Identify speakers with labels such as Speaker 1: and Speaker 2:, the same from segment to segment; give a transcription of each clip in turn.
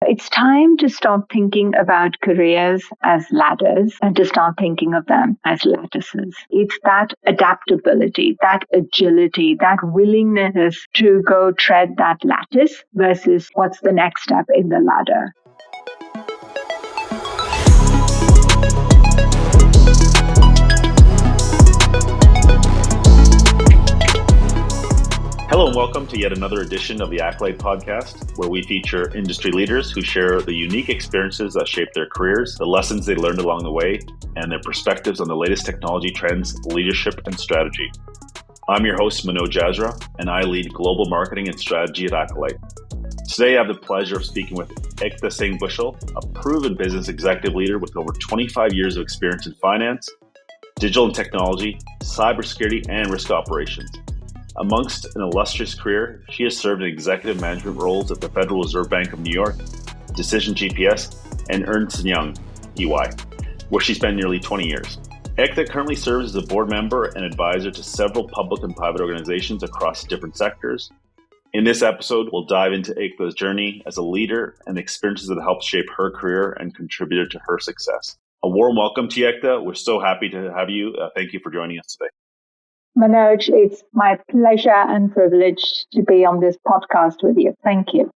Speaker 1: It's time to stop thinking about careers as ladders and to start thinking of them as lattices. It's that adaptability, that agility, that willingness to go tread that lattice versus what's the next step in the ladder.
Speaker 2: Hello and welcome to yet another edition of the Accolite Podcast, where we feature industry leaders who share the unique experiences that shape their careers, the lessons they learned along the way, and their perspectives on the latest technology trends, leadership, and strategy. I'm your host, Manoj Jazra, and I lead global marketing and strategy at Accolite. Today, I have the pleasure of speaking with Ekta Singh-Bushell, a proven business executive leader with over 25 years of experience in finance, digital and technology, cybersecurity, and risk operations. Amongst an illustrious career, she has served in executive management roles at the Federal Reserve Bank of New York, DecisionGPS, and Ernst Young, EY, where she spent nearly 20 years. Ekta currently serves as a board member and advisor to several public and private organizations across different sectors. In this episode, we'll dive into Ekta's journey as a leader and the experiences that helped shape her career and contributed to her success. A warm welcome to you, Ekta. We're so happy to have you. Thank you for joining us today.
Speaker 1: Manoj, it's my pleasure and privilege to be on this podcast with you. Thank you.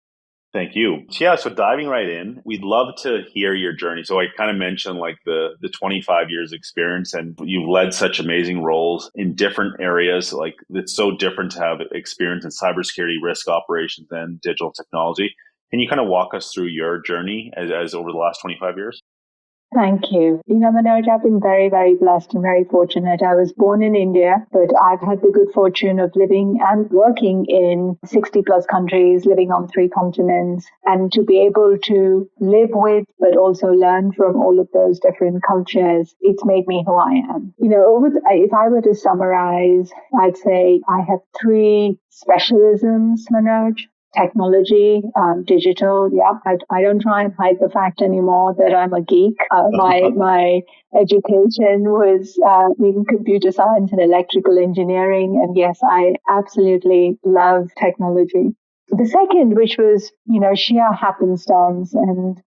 Speaker 2: Thank you. So diving right in, we'd love to hear your journey. So I kind of mentioned like the 25 years experience, and you've led such amazing roles in different areas. Like it's so different to have experience in cybersecurity, risk operations, and digital technology. Can you kind of walk us through your journey as over the last 25 years?
Speaker 1: Thank you. Manoj, I've been very, very blessed and very fortunate. I was born in India, but I've had the good fortune of living and working in 60 plus countries, living on 3 continents, and to be able to live with, but also learn from all of those different cultures, it's made me who I am. If I were to summarize, I'd say I have 3 specialisms, Manoj. Technology, digital. Yeah, I don't try and hide the fact anymore that I'm a geek. My education was in computer science and electrical engineering. And yes, I absolutely love technology. The second, which was, sheer happenstance. And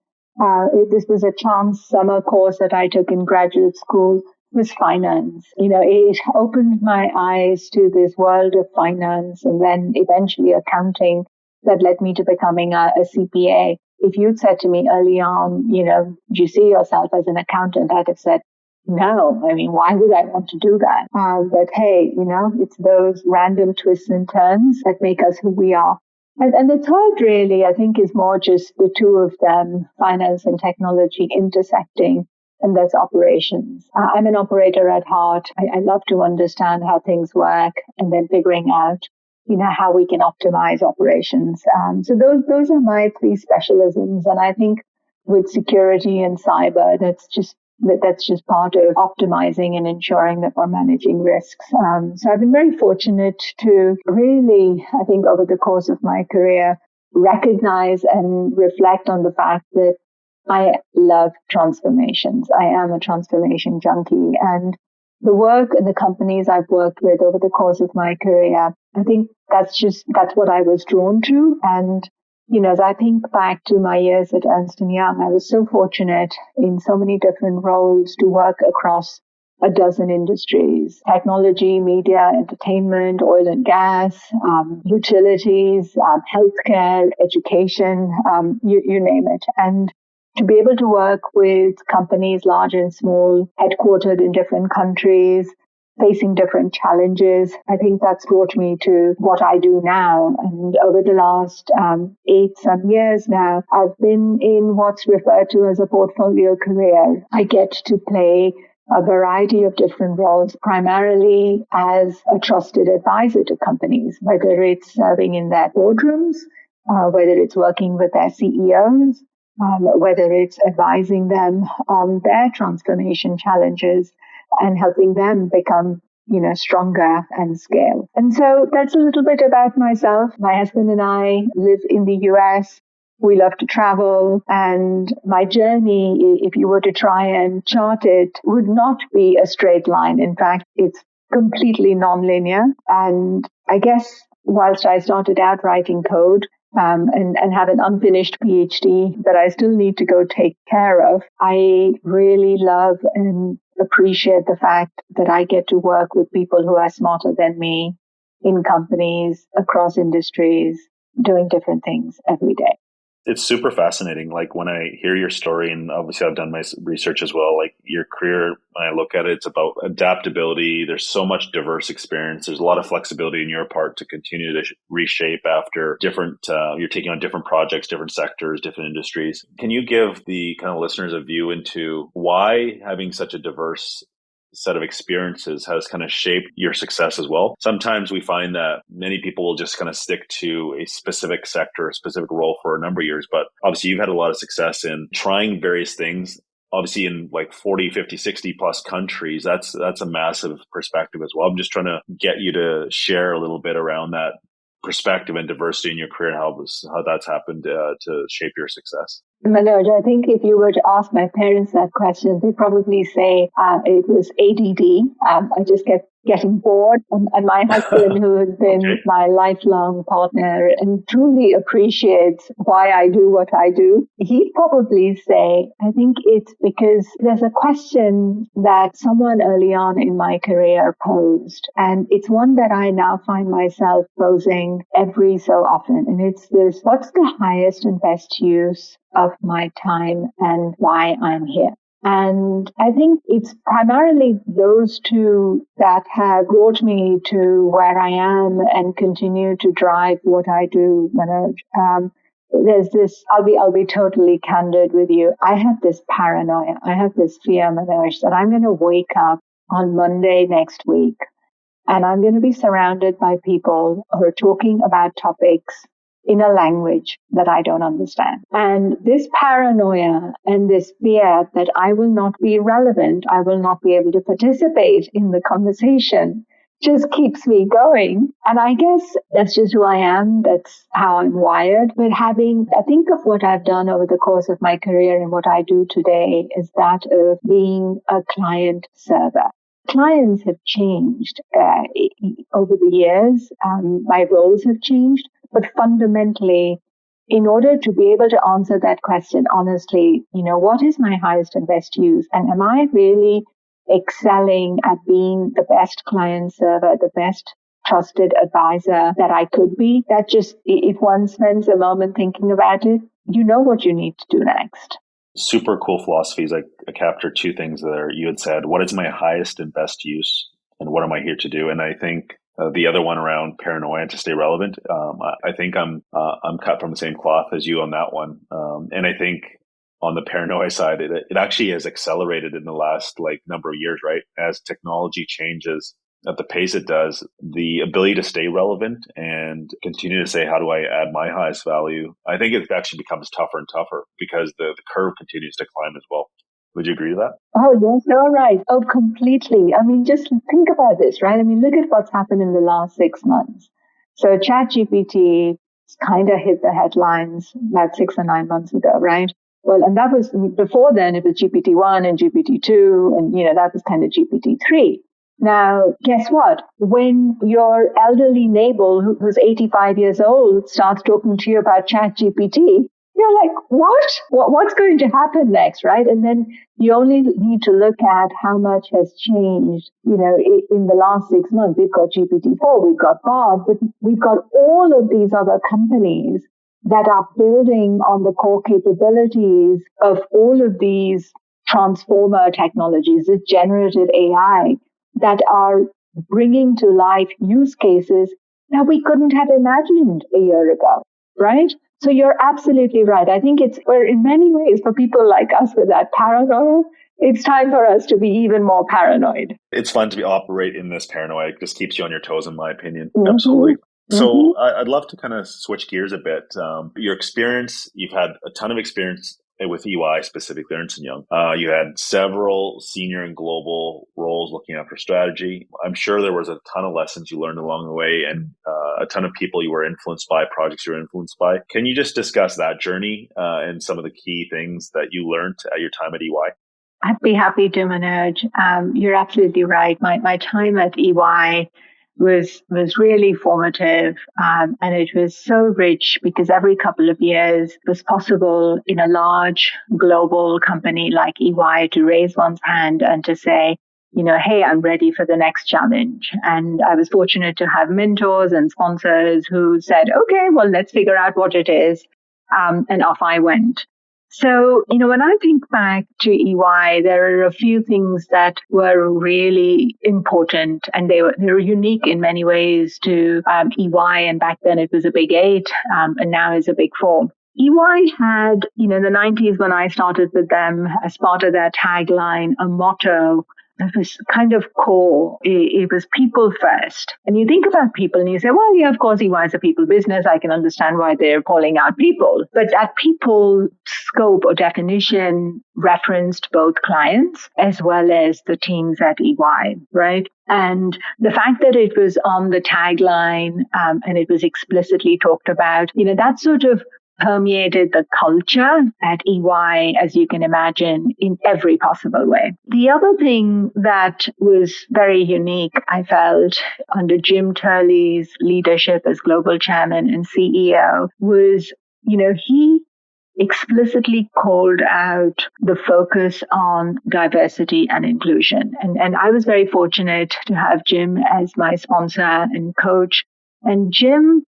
Speaker 1: this was a chance summer course that I took in graduate school, was finance. It opened my eyes to this world of finance and then eventually accounting that led me to becoming a CPA. If you'd said to me early on, do you see yourself as an accountant? I'd have said, no. I mean, why would I want to do that? But hey, it's those random twists and turns that make us who we are. And the third really, I think, is more just the 2 of them, finance and technology intersecting. And that's operations. I'm an operator at heart. I love to understand how things work and then figuring out how we can optimize operations. So those are my 3 specialisms. And I think with security and cyber, that's just part of optimizing and ensuring that we're managing risks. So I've been very fortunate to really, I think over the course of my career, recognize and reflect on the fact that I love transformations. I am a transformation junkie. And the work and the companies I've worked with over the course of my career, I think that's what I was drawn to. And, as I think back to my years at Ernst Young, I was so fortunate in so many different roles to work across a dozen industries: technology, media, entertainment, oil and gas, utilities, healthcare, education, you name it. And to be able to work with companies large and small, headquartered in different countries, facing different challenges, I think that's brought me to what I do now. And over the last 8 some years now, I've been in what's referred to as a portfolio career. I get to play a variety of different roles, primarily as a trusted advisor to companies, whether it's serving in their boardrooms, whether it's working with their CEOs, whether it's advising them on their transformation challenges and helping them become, stronger and scale. And so that's a little bit about myself. My husband and I live in the US. We love to travel, and my journey, if you were to try and chart it, would not be a straight line. In fact, it's completely nonlinear. And I guess whilst I started out writing code, and have an unfinished PhD that I still need to go take care of, I really love and appreciate the fact that I get to work with people who are smarter than me in companies, across industries, doing different things every day.
Speaker 2: It's super fascinating. Like when I hear your story, and obviously I've done my research as well, like your career, when I look at it, it's about adaptability. There's so much diverse experience. There's a lot of flexibility in your part to continue to reshape after different, you're taking on different projects, different sectors, different industries. Can you give the kind of listeners a view into why having such a diverse set of experiences has kind of shaped your success as well? Sometimes we find that many people will just kind of stick to a specific sector, a specific role for a number of years, but obviously you've had a lot of success in trying various things. Obviously in like 40, 50, 60 plus countries, that's a massive perspective as well. I'm just trying to get you to share a little bit around that perspective and diversity in your career and how that's happened to shape your success.
Speaker 1: Manoj, I think if you were to ask my parents that question, they'd probably say it was ADD. I just kept getting bored. And my husband, who has been my lifelong partner and truly appreciates why I do what I do, he'd probably say, I think it's because there's a question that someone early on in my career posed. And it's one that I now find myself posing every so often. And it's this: what's the highest and best use of my time and why I'm here? And I think it's primarily those two that have brought me to where I am and continue to drive what I do, Manoj. There's this, I'll be totally candid with you. I have this paranoia. I have this fear, Manoj, that I'm going to wake up on Monday next week and I'm going to be surrounded by people who are talking about topics in a language that I don't understand. And this paranoia and this fear that I will not be relevant, I will not be able to participate in the conversation, just keeps me going. And I guess that's just who I am. That's how I'm wired. But I think of what I've done over the course of my career and what I do today is that of being a client server. Clients have changed over the years. My roles have changed. But fundamentally, in order to be able to answer that question honestly, what is my highest and best use? And am I really excelling at being the best client server, the best trusted advisor that I could be? That just, if one spends a moment thinking about it, you know what you need to do next.
Speaker 2: Super cool philosophies. I captured two things there. You had said, what is my highest and best use? And what am I here to do? And I think the other one around paranoia to stay relevant. I think I'm cut from the same cloth as you on that one. And I think on the paranoia side, it actually has accelerated in the last number of years, right? As technology changes at the pace it does, the ability to stay relevant and continue to say, how do I add my highest value? I think it actually becomes tougher and tougher because the curve continues to climb as well. Would you agree with that?
Speaker 1: Oh, yes, you're right. Oh, completely. I mean, just think about this, right? I mean, look at what's happened in the last 6 months. So ChatGPT kind of hit the headlines about 6 or 9 months ago, right? Well, and that was before then, it was GPT-1 and GPT-2, and, that was kind of GPT-3. Now, guess what? When your elderly neighbor who's 85 years old starts talking to you about ChatGPT, you're like, what? What's going to happen next, right? And then you only need to look at how much has changed, in the last 6 months. We've got GPT-4, we've got Bard, but we've got all of these other companies that are building on the core capabilities of all of these transformer technologies, this generative AI, that are bringing to life use cases that we couldn't have imagined a year ago, right? So you're absolutely right. I think we're in many ways, for people like us with that paranoia, it's time for us to be even more paranoid.
Speaker 2: It's fun to operate in this paranoia. It just keeps you on your toes, in my opinion. Mm-hmm. Absolutely. So I'd love to kind of switch gears a bit. Your experience, you've had a ton of experience with EY, specifically Ernst & Young. You had several senior and global roles looking after strategy. I'm sure there was a ton of lessons you learned along the way and a ton of people you were influenced by, projects you were influenced by. Can you just discuss that journey and some of the key things that you learned at your time at EY?
Speaker 1: I'd be happy to, Manoj. You're absolutely right. My time at EY was really formative. And it was so rich because every couple of years it was possible in a large global company like EY to raise one's hand and to say, hey, I'm ready for the next challenge. And I was fortunate to have mentors and sponsors who said, okay, well, let's figure out what it is. And off I went. So, when I think back to EY, there are a few things that were really important, and they were unique in many ways to EY. And back then it was a big 8, and now it's a big 4. EY had, in the 90s when I started with them, as part of their tagline, a motto that was kind of core. It was people first. And you think about people and you say, well, yeah, of course, EY is a people business. I can understand why they're calling out people. But that people scope or definition referenced both clients as well as the teams at EY, right? And the fact that it was on the tagline and it was explicitly talked about, that sort of permeated the culture at EY, as you can imagine, in every possible way. The other thing that was very unique, I felt, under Jim Turley's leadership as global chairman and CEO was, he explicitly called out the focus on diversity and inclusion. And I was very fortunate to have Jim as my sponsor and coach. And Jim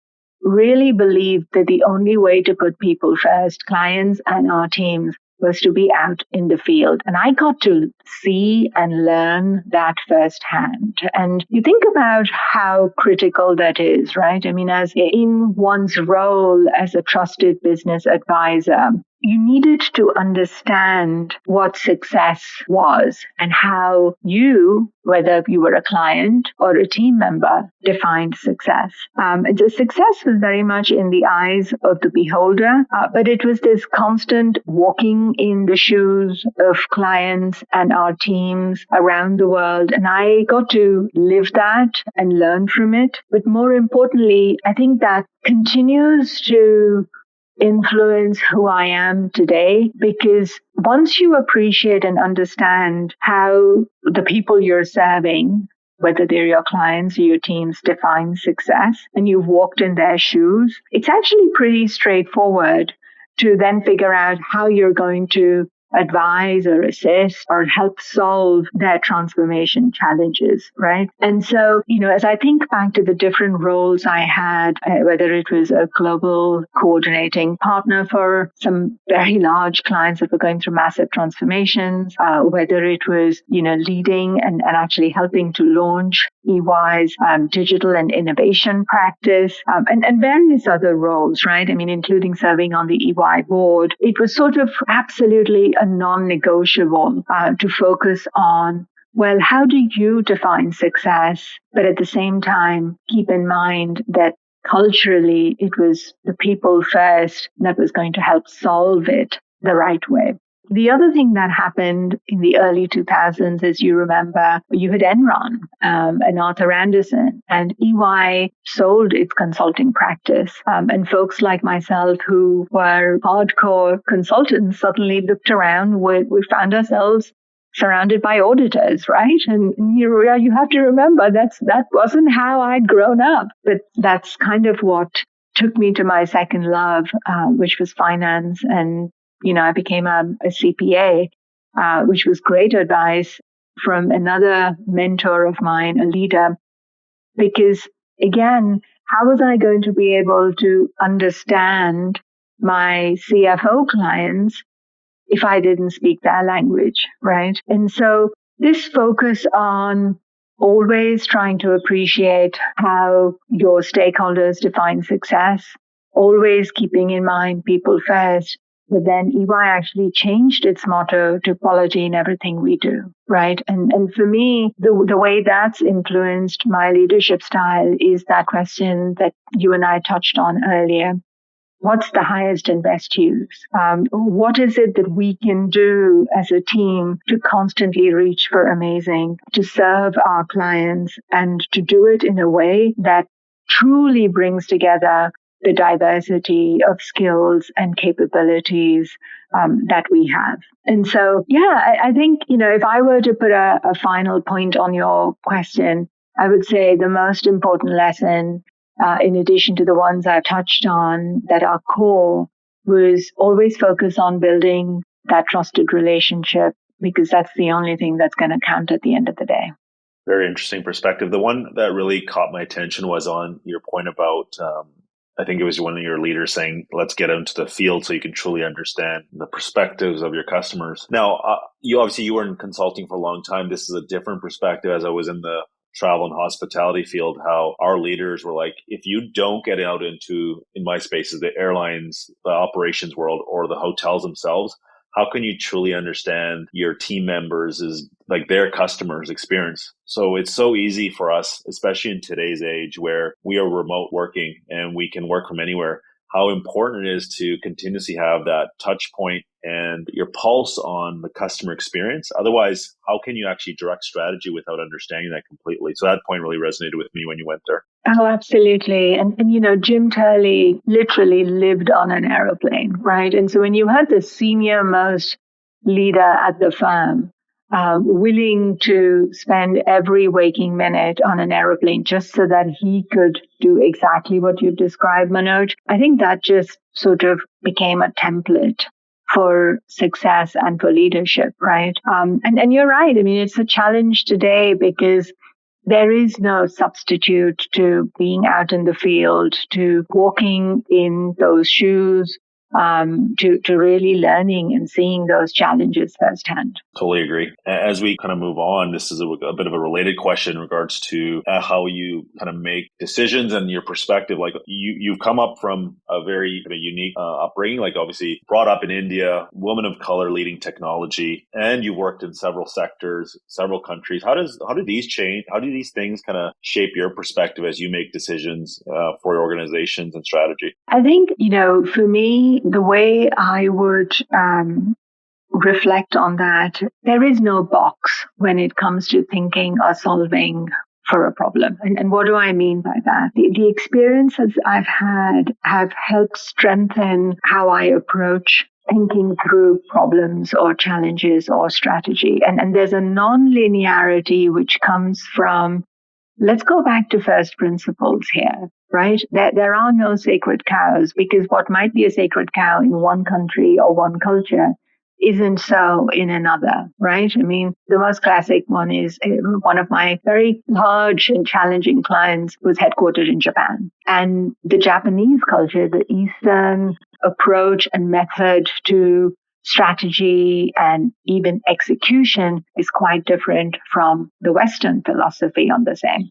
Speaker 1: really believed that the only way to put people first, clients and our teams, was to be out in the field. And I got to see and learn that firsthand. And you think about how critical that is, right? I mean, as in one's role as a trusted business advisor, you needed to understand what success was and how you, whether you were a client or a team member, defined success. And the success was very much in the eyes of the beholder, but it was this constant walking in the shoes of clients and our teams around the world. And I got to live that and learn from it. But more importantly, I think that continues to influence who I am today, because once you appreciate and understand how the people you're serving, whether they're your clients or your teams, define success, and you've walked in their shoes, it's actually pretty straightforward to then figure out how you're going to advise or assist or help solve their transformation challenges, right? And so, as I think back to the different roles I had, whether it was a global coordinating partner for some very large clients that were going through massive transformations, whether it was, leading and actually helping to launch EY's digital and innovation practice, and various other roles, right? I mean, including serving on the EY board, it was sort of absolutely a non-negotiable to focus on, well, how do you define success? But at the same time, keep in mind that culturally, it was the people first that was going to help solve it the right way. The other thing that happened in the early 2000s, as you remember, you had Enron and Arthur Andersen, and EY sold its consulting practice. And folks like myself who were hardcore consultants suddenly looked around. We found ourselves surrounded by auditors, right? And you have to remember that wasn't how I'd grown up, but that's kind of what took me to my second love, which was finance. And I became a CPA, which was great advice from another mentor of mine, a leader, because again, how was I going to be able to understand my CFO clients if I didn't speak their language, right? And so this focus on always trying to appreciate how your stakeholders define success, always keeping in mind people first. But then EY actually changed its motto to quality in everything we do, right? And for me, the way that's influenced my leadership style is that question that you and I touched on earlier. What's the highest and best use? What is it that we can do as a team to constantly reach for amazing, to serve our clients, and to do it in a way that truly brings together the diversity of skills and capabilities that we have. And so, I think, if I were to put a final point on your question, I would say the most important lesson, in addition to the ones I've touched on that are core, was always focus on building that trusted relationship, because that's the only thing that's going to count at the end of the day.
Speaker 2: Very interesting perspective. The one that really caught my attention was on your point about, I think it was one of your leaders saying, let's get into the field so you can truly understand the perspectives of your customers. Now, you were in consulting for a long time. This is a different perspective as I was in the travel and hospitality field, how our leaders were like, if you don't get out into, in my spaces, the airlines, the operations world, or the hotels themselves, how can you truly understand your team members is like their customers' experience? So it's so easy for us, especially in today's age where we are remote working and we can work from anywhere, how important it is to continuously have that touch point and your pulse on the customer experience. Otherwise, how can you actually direct strategy without understanding that completely? So that point really resonated with me when you went there.
Speaker 1: Oh, absolutely. And Jim Turley literally lived on an aeroplane, right? And so when you had the senior most leader at the firm willing to spend every waking minute on an aeroplane just so that he could do exactly what you've described, Manoj, I think that just sort of became a template for success and for leadership, right? And you're right. I mean, it's a challenge today because there is no substitute to being out in the field, to walking in those shoes, to really learning and seeing those challenges firsthand.
Speaker 2: Totally agree. As we kind of move on, this is a bit of a related question in regards to how you kind of make decisions and your perspective. Like you've come up from a very unique upbringing, like obviously brought up in India, woman of color leading technology, and you worked in several sectors, several countries. How do these change? How do these things kind of shape your perspective as you make decisions for your organizations and strategy?
Speaker 1: I think, for me, the way I would reflect on that, there is no box when it comes to thinking or solving for a problem. And what do I mean by that? The experiences I've had have helped strengthen how I approach thinking through problems or challenges or strategy. And there's a non-linearity which comes from, let's go back to first principles here, right? There are no sacred cows, because what might be a sacred cow in one country or one culture isn't so in another, right? I mean, the most classic one is one of my very large and challenging clients was headquartered in Japan. And the Japanese culture, the Eastern approach and method to strategy and even execution is quite different from the Western philosophy on the same.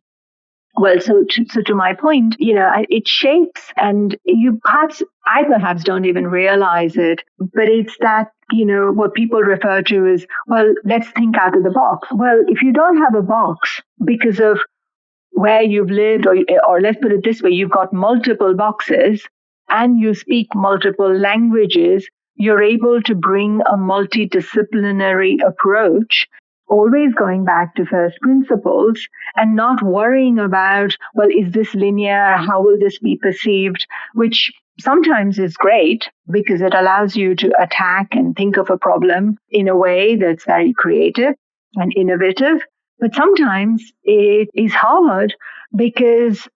Speaker 1: Well, so to my point, it shapes, and I perhaps don't even realize it, but it's that, what people refer to as, well, let's think out of the box. Well, if you don't have a box because of where you've lived, or let's put it this way, you've got multiple boxes and you speak multiple languages, you're able to bring a multidisciplinary approach, always going back to first principles and not worrying about, well, is this linear? How will this be perceived? Which sometimes is great because it allows you to attack and think of a problem in a way that's very creative and innovative. But sometimes it is hard because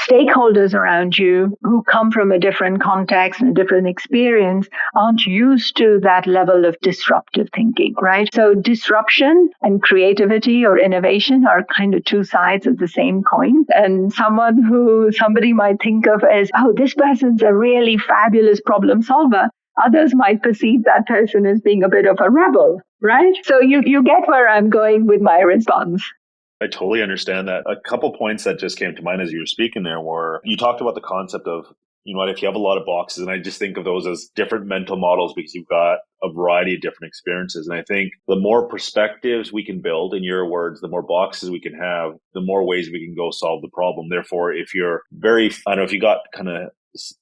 Speaker 1: stakeholders around you who come from a different context and a different experience aren't used to that level of disruptive thinking, right? So disruption and creativity or innovation are kind of two sides of the same coin. And somebody might think of as, oh, this person's a really fabulous problem solver. Others might perceive that person as being a bit of a rebel, right? So you get where I'm going with my response.
Speaker 2: I totally understand that. A couple points that just came to mind as you were speaking there were, you talked about the concept of, if you have a lot of boxes, and I just think of those as different mental models because you've got a variety of different experiences. And I think the more perspectives we can build, in your words, the more boxes we can have, the more ways we can go solve the problem. Therefore, if you're if you got kind of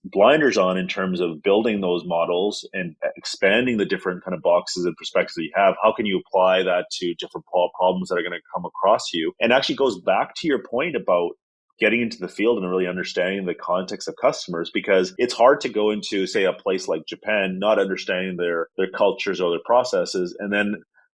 Speaker 2: blinders on in terms of building those models and expanding the different kind of boxes and perspectives that you have, how can you apply that to different problems that are going to come across you? And actually goes back to your point about getting into the field and really understanding the context of customers, because it's hard to go into, say, a place like Japan, not understanding their cultures or their processes, and then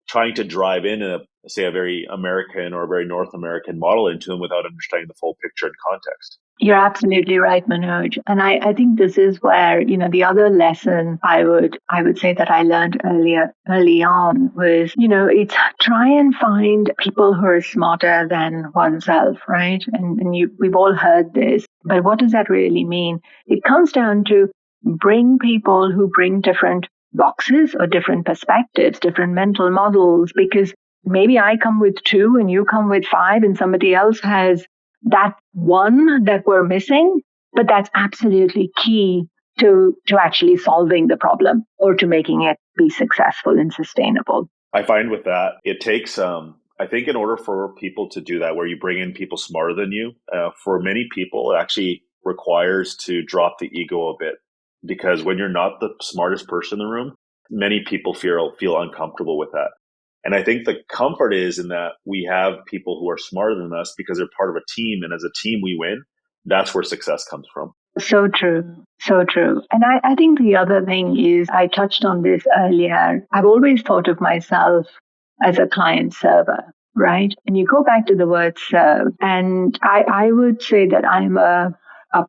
Speaker 2: trying to drive in a say, a very American or a very North American model into them without understanding the full picture and context.
Speaker 1: You're absolutely right, Manoj. And I think this is where, the other lesson I would say that I learned early on was, it's try and find people who are smarter than oneself, right? We've all heard this, but what does that really mean? It comes down to bring people who bring different boxes or different perspectives, different mental models, because maybe I come with 2 and you come with 5 and somebody else has that one that we're missing, but that's absolutely key to actually solving the problem or to making it be successful and sustainable.
Speaker 2: I find with that, it takes, I think in order for people to do that, where you bring in people smarter than you, for many people, it actually requires to drop the ego a bit. Because when you're not the smartest person in the room, many people feel uncomfortable with that. And I think the comfort is in that we have people who are smarter than us because they're part of a team. And as a team, we win. That's where success comes from.
Speaker 1: So true. So true. And I think the other thing is, I touched on this earlier. I've always thought of myself as a client server, right? And you go back to the word serve. And I would say that I'm a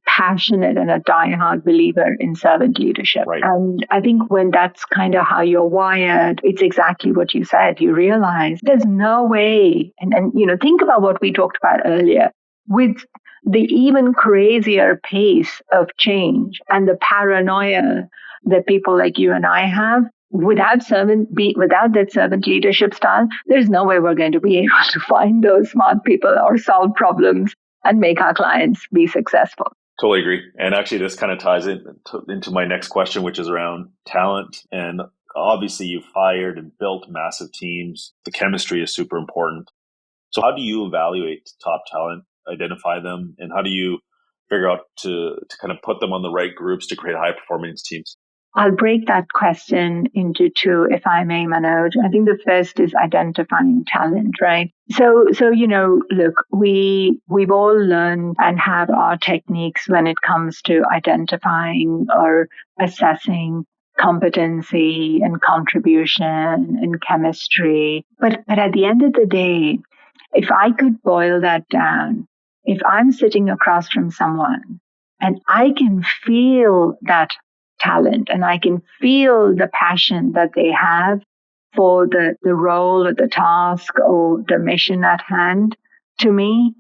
Speaker 1: passionate and a diehard believer in servant leadership.
Speaker 2: Right.
Speaker 1: And I think when that's kind of how you're wired, it's exactly what you said. You realize there's no way. And think about what we talked about earlier with the even crazier pace of change and the paranoia that people like you and I have. Without that servant leadership style, there's no way we're going to be able to find those smart people or solve problems and make our clients be successful.
Speaker 2: Totally agree. And actually, this kind of ties into my next question, which is around talent. And obviously, you've hired and built massive teams. The chemistry is super important. So how do you evaluate top talent, identify them, and how do you figure out to kind of put them on the right groups to create high performance teams?
Speaker 1: I'll break that question into 2, if I may, Manoj. I think the first is identifying talent, right? So look, we've all learned and have our techniques when it comes to identifying or assessing competency and contribution and chemistry. But at the end of the day, if I could boil that down, if I'm sitting across from someone and I can feel that talent and I can feel the passion that they have for the role or the task or the mission at hand, to me,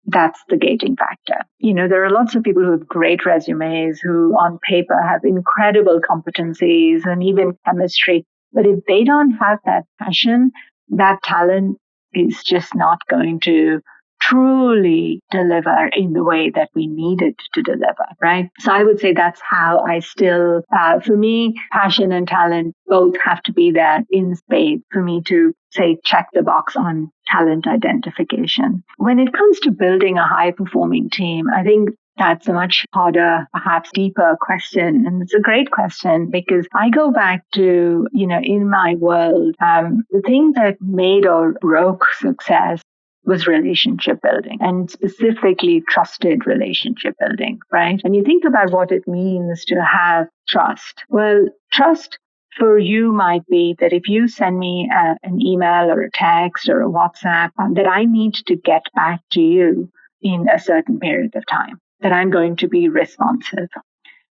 Speaker 1: that's the gating factor. There are lots of people who have great resumes, who on paper have incredible competencies and even chemistry. But if they don't have that passion, that talent is just not going to truly deliver in the way that we need it to deliver, right? So I would say that's how I still, for me, passion and talent both have to be there in spades for me to say, check the box on talent identification. When it comes to building a high-performing team, I think that's a much harder, perhaps deeper question. And it's a great question because I go back to, in my world, the thing that made or broke success was relationship building, and specifically trusted relationship building, right? And you think about what it means to have trust. Well, trust for you might be that if you send me an email or a text or a WhatsApp, that I need to get back to you in a certain period of time, that I'm going to be responsive.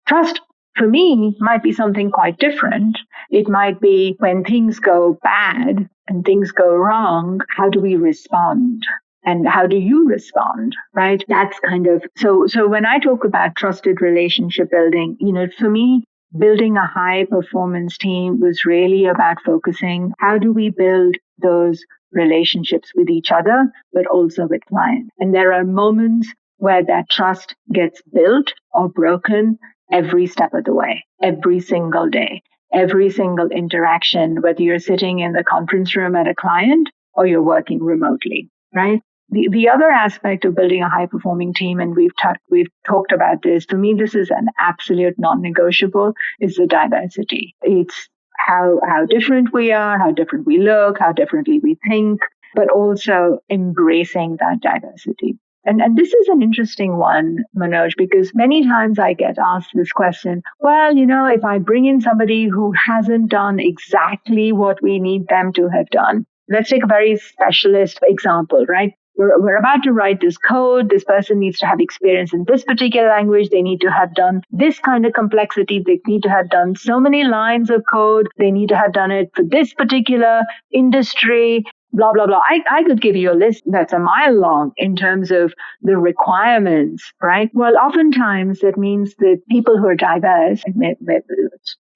Speaker 1: Trust for me might be something quite different. It might be when things go bad and things go wrong, how do we respond? And how do you respond, right? That's kind of, so when I talk about trusted relationship building, for me, building a high performance team was really about focusing, how do we build those relationships with each other, but also with clients? And there are moments where that trust gets built or broken every step of the way, every single day, every single interaction, whether you're sitting in the conference room at a client or you're working remotely, right? The other aspect of building a high-performing team, and we've talked about this, for me, this is an absolute non-negotiable, is the diversity. It's how different we are, how different we look, how differently we think, but also embracing that diversity. And this is an interesting one, Manoj, because many times I get asked this question, well, if I bring in somebody who hasn't done exactly what we need them to have done, let's take a very specialist example, right? We're about to write this code. This person needs to have experience in this particular language. They need to have done this kind of complexity. They need to have done so many lines of code. They need to have done it for this particular industry, blah, blah, blah. I could give you a list that's a mile long in terms of the requirements, right? Well, oftentimes that means that people who are diverse,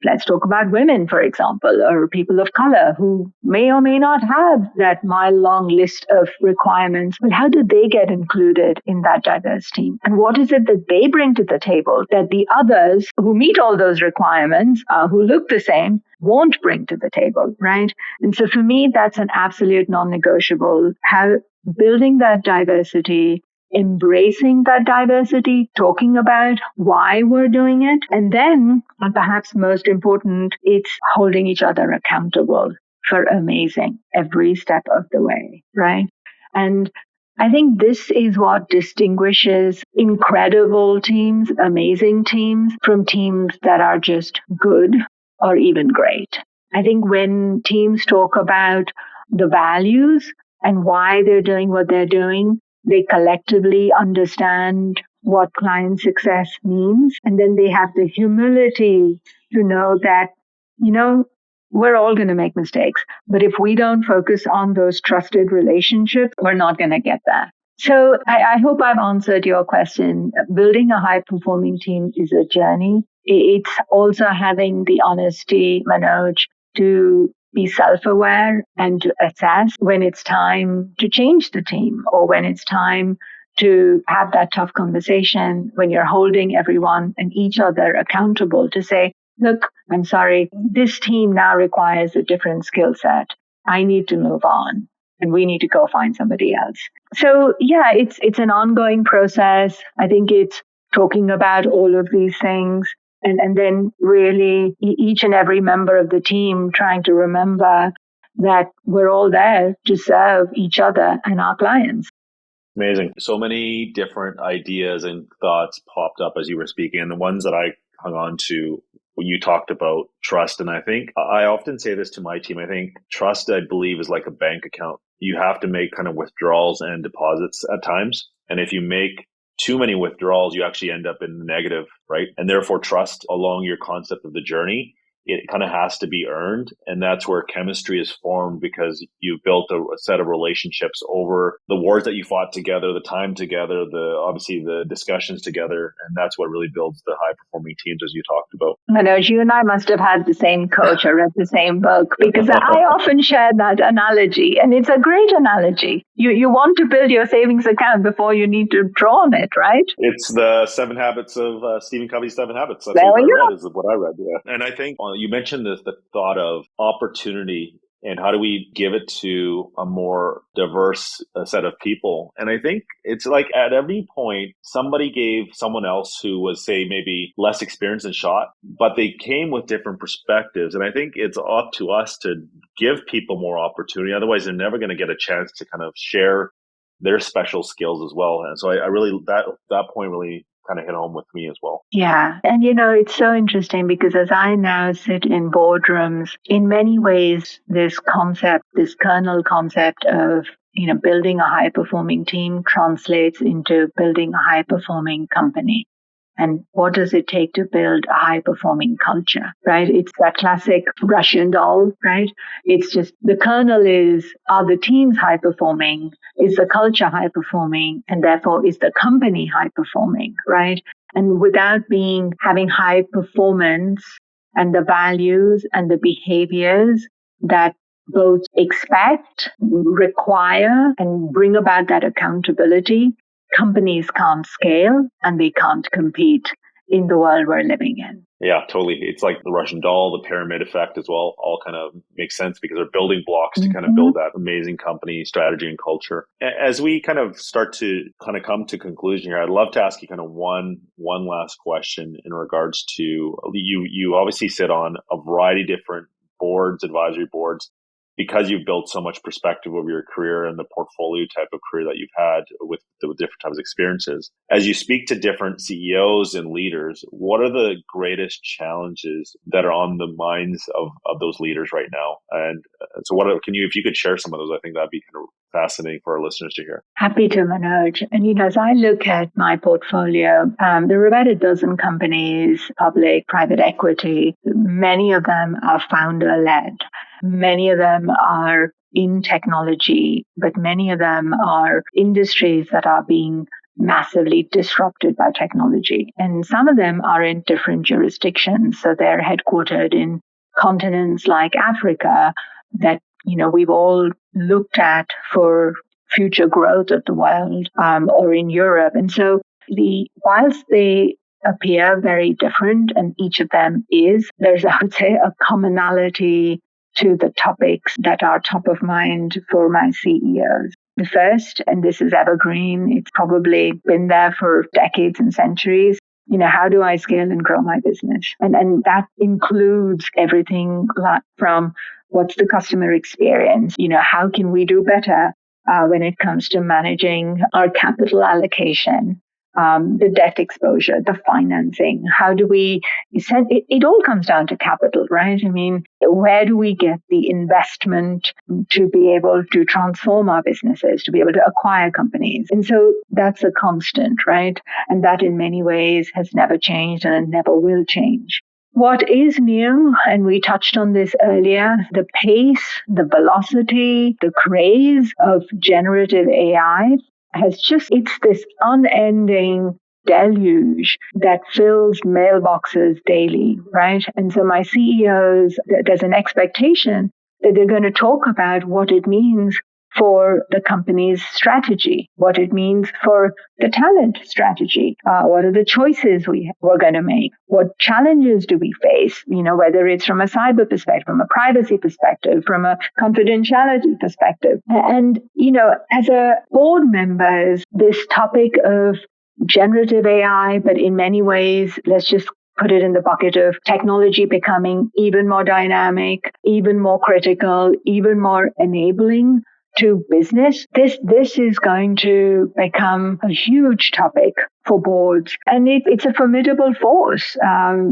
Speaker 1: let's talk about women, for example, or people of color who may or may not have that mile-long list of requirements. But how do they get included in that diverse team? And what is it that they bring to the table that the others who meet all those requirements, who look the same, won't bring to the table, right? And so for me, that's an absolute non-negotiable. How building that diversity, embracing that diversity, talking about why we're doing it. And then, and perhaps most important, it's holding each other accountable for amazing every step of the way, right? And I think this is what distinguishes incredible teams, amazing teams, from teams that are just good or even great. I think when teams talk about the values and why they're doing what they're doing, they collectively understand what client success means. And then they have the humility to know that, we're all going to make mistakes. But if we don't focus on those trusted relationships, we're not going to get there. So I hope I've answered your question. Building a high-performing team is a journey. It's also having the honesty, Manoj, to be self-aware and to assess when it's time to change the team or when it's time to have that tough conversation, when you're holding everyone and each other accountable to say, look, I'm sorry, this team now requires a different skill set. I need to move on and we need to go find somebody else. So yeah, it's an ongoing process. I think it's talking about all of these things. And then really each and every member of the team trying to remember that we're all there to serve each other and our clients.
Speaker 2: Amazing. So many different ideas and thoughts popped up as you were speaking. And the ones that I hung on to when you talked about trust. And I think I often say this to my team. I think trust, I believe, is like a bank account. You have to make kind of withdrawals and deposits at times. And if you make too many withdrawals, you actually end up in the negative, right? And therefore trust along your concept of the journey, it kind of has to be earned. And that's where chemistry is formed because you've built a set of relationships over the wars that you fought together, the time together, obviously the discussions together. And that's what really builds the high performing teams as you talked about.
Speaker 1: Manoj, you and I must have had the same coach or read the same book because I often share that analogy and it's a great analogy. You want to build your savings account before you need to draw on it, right?
Speaker 2: It's the 7 habits of Stephen Covey's 7 habits. That's what I read. Yeah. And I think you mentioned the thought of opportunity and how do we give it to a more diverse set of people. And I think it's like at every point, somebody gave someone else who was, say, maybe less experienced and shot, but they came with different perspectives. And I think it's up to us to give people more opportunity. Otherwise, they're never going to get a chance to kind of share their special skills as well. And so I really, that point really kind of hit home with me as well.
Speaker 1: Yeah. And it's so interesting because as I now sit in boardrooms, in many ways, this kernel concept of, building a high performing team translates into building a high performing company. And what does it take to build a high-performing culture, right? It's that classic Russian doll, right? It's just the kernel are the teams high-performing? Is the culture high-performing? And therefore, is the company high-performing, right? And without having high performance and the values and the behaviors that both expect, require, and bring about that accountability, companies can't scale and they can't compete in the world we're living in.
Speaker 2: Yeah, totally. It's like the Russian doll, the pyramid effect as well, all kind of makes sense because they're building blocks to kind of build that amazing company strategy and culture. As we kind of start to kind of come to conclusion here, I'd love to ask you kind of one last question in regards to you obviously sit on a variety of different boards, advisory boards. because you've built so much perspective over your career and the portfolio type of career that you've had with different types of experiences, as you speak to different CEOs and leaders, what are the greatest challenges that are on the minds of those leaders right now? And so if you could share some of those, I think that'd be kind of fascinating for our listeners to hear.
Speaker 1: Happy to, Manoj. And, as I look at my portfolio, there are about a dozen companies, public, private equity. Many of them are founder-led. Many of them are in technology, but many of them are industries that are being massively disrupted by technology. And some of them are in different jurisdictions. So they're headquartered in continents like Africa that, we've all looked at for future growth of the world, or in Europe. And so whilst they appear very different, and each of them there's, I would say, a commonality to the topics that are top of mind for my CEOs. The first, and this is evergreen, it's probably been there for decades and centuries, how do I scale and grow my business? And that includes everything from what's the customer experience? How can we do better when it comes to managing our capital allocation, the debt exposure, the financing? How do it all comes down to capital, right? I mean, where do we get the investment to be able to transform our businesses, to be able to acquire companies? And so that's a constant, right? And that in many ways has never changed and never will change. What is new, and we touched on this earlier, the pace, the velocity, the craze of generative AI it's this unending deluge that fills mailboxes daily, right? And so my CEOs, there's an expectation that they're going to talk about what it means for the company's strategy, what it means for the talent strategy, what are the choices we're going to make, what challenges do we face, whether it's from a cyber perspective, from a privacy perspective, from a confidentiality perspective. And, as a board members, this topic of generative AI, but in many ways, let's just put it in the bucket of technology becoming even more dynamic, even more critical, even more enabling to business, this is going to become a huge topic for boards. And it's a formidable force,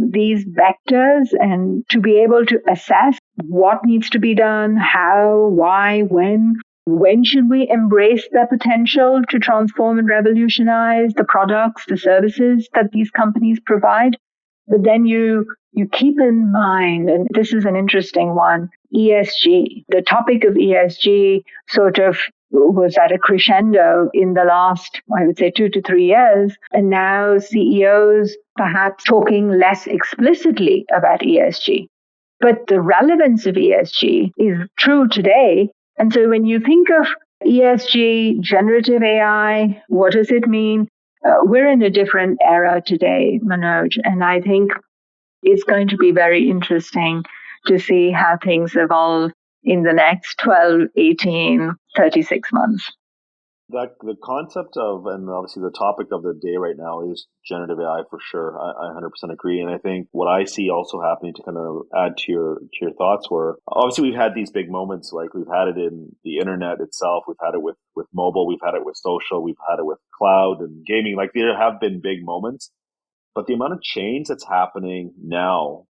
Speaker 1: these vectors, and to be able to assess what needs to be done, how, why, when should we embrace the potential to transform and revolutionize the products, the services that these companies provide. But then you keep in mind, and this is an interesting one, ESG. The topic of ESG sort of was at a crescendo in the last, I would say, 2 to 3 years. And now CEOs perhaps talking less explicitly about ESG. But the relevance of ESG is true today. And so when you think of ESG, generative AI, what does it mean? We're in a different era today, Manoj, and I think it's going to be very interesting to see how things evolve in the next 12, 18, 36 months.
Speaker 2: The concept of, and obviously the topic of the day right now is generative AI for sure. I 100% agree. And I think what I see also happening, to kind of add to your thoughts, were obviously we've had these big moments, like we've had it in the internet itself. We've had it with mobile. We've had it with social. We've had it with cloud and gaming. Like there have been big moments, but the amount of change that's happening now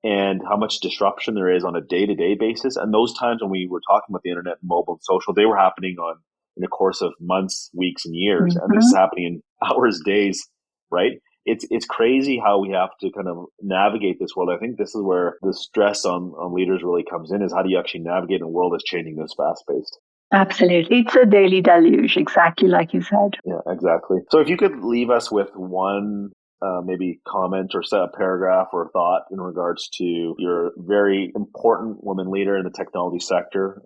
Speaker 2: and how much disruption there is on a day-to-day basis. And those times when we were talking about the internet, mobile, and social, they were happening in the course of months, weeks, and years. Mm-hmm. And this is happening in hours, days, right? It's crazy how we have to kind of navigate this world. I think this is where the stress on leaders really comes in, is how do you actually navigate in a world that's changing this fast-paced?
Speaker 1: Absolutely. It's a daily deluge, exactly like you said.
Speaker 2: Yeah, exactly. So if you could leave us with one maybe comment or set a paragraph or thought in regards to your very important woman leader in the technology sector.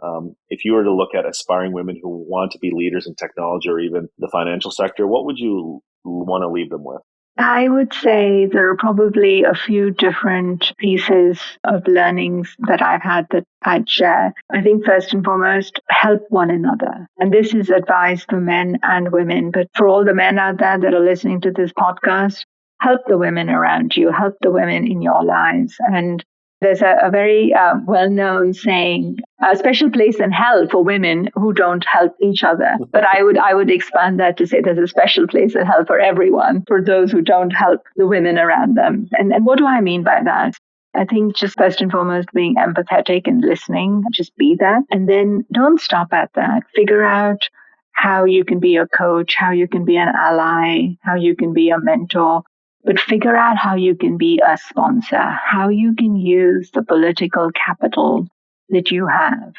Speaker 2: If you were to look at aspiring women who want to be leaders in technology or even the financial sector, what would you want to leave them with?
Speaker 1: I would say there are probably a few different pieces of learnings that I've had that I'd share. I think first and foremost, help one another. And this is advice for men and women, but for all the men out there that are listening to this podcast, help the women around you, help the women in your lives. And There's a very well-known saying, a special place in hell for women who don't help each other. But I would expand that to say there's a special place in hell for everyone, for those who don't help the women around them. And what do I mean by that? I think just first and foremost, being empathetic and listening, just be that. And then don't stop at that. Figure out how you can be a coach, how you can be an ally, how you can be a mentor. But figure out how you can be a sponsor, how you can use the political capital that you have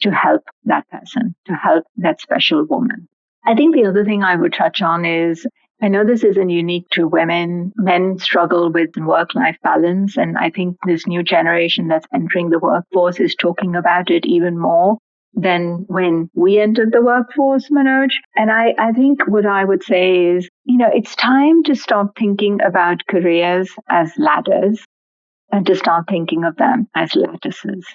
Speaker 1: to help that person, to help that special woman. I think the other thing I would touch on is, I know this isn't unique to women. Men struggle with work-life balance. And I think this new generation that's entering the workforce is talking about it even more than when we entered the workforce, Manoj. And I think what I would say is, it's time to stop thinking about careers as ladders and to start thinking of them as lattices.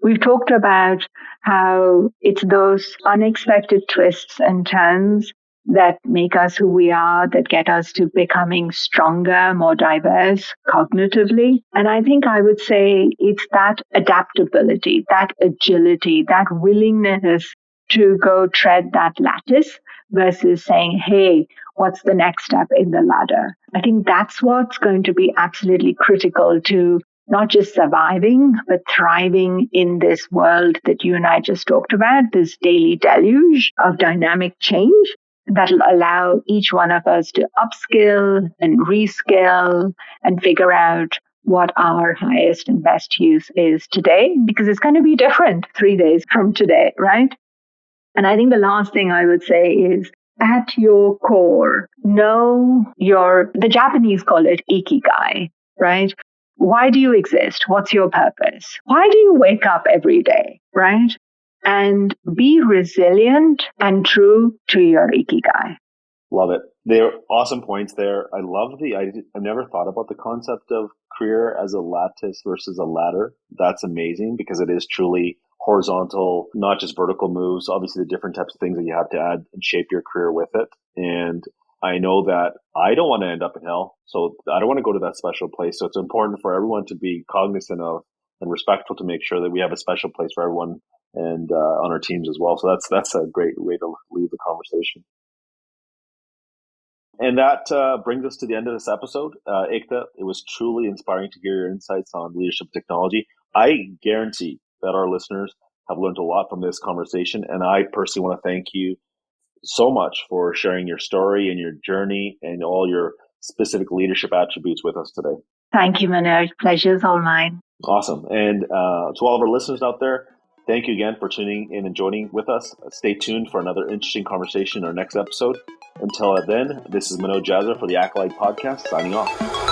Speaker 1: We've talked about how it's those unexpected twists and turns that make us who we are, that get us to becoming stronger, more diverse cognitively. And I think I would say it's that adaptability, that agility, that willingness to go tread that lattice versus saying, hey, what's the next step in the ladder? I think that's what's going to be absolutely critical to not just surviving, but thriving in this world that you and I just talked about, this daily deluge of dynamic change that'll allow each one of us to upskill and reskill and figure out what our highest and best use is today, because it's going to be different 3 days from today, right? And I think the last thing I would say is, at your core, the Japanese call it ikigai, right? Why do you exist? What's your purpose? Why do you wake up every day, right? And be resilient and true to your ikigai.
Speaker 2: Love it. They're awesome points there. I love I've never thought about the concept of career as a lattice versus a ladder. That's amazing because it is truly horizontal, not just vertical moves. Obviously, the different types of things that you have to add and shape your career with it. And I know that I don't want to end up in hell. So I don't want to go to that special place. So it's important for everyone to be cognizant of and respectful to make sure that we have a special place for everyone and on our teams as well. So that's a great way to leave the conversation. And that brings us to the end of this episode. Ekta, it was truly inspiring to hear your insights on leadership technology. I guarantee that our listeners have learned a lot from this conversation. And I personally want to thank you so much for sharing your story and your journey and all your specific leadership attributes with us today.
Speaker 1: Thank you, Manoj. Pleasure's all mine.
Speaker 2: Awesome. And to all of our listeners out there, thank you again for tuning in and joining with us. Stay tuned for another interesting conversation in our next episode. Until then, this is Manoj Jazzer for the Accolite Podcast, signing off.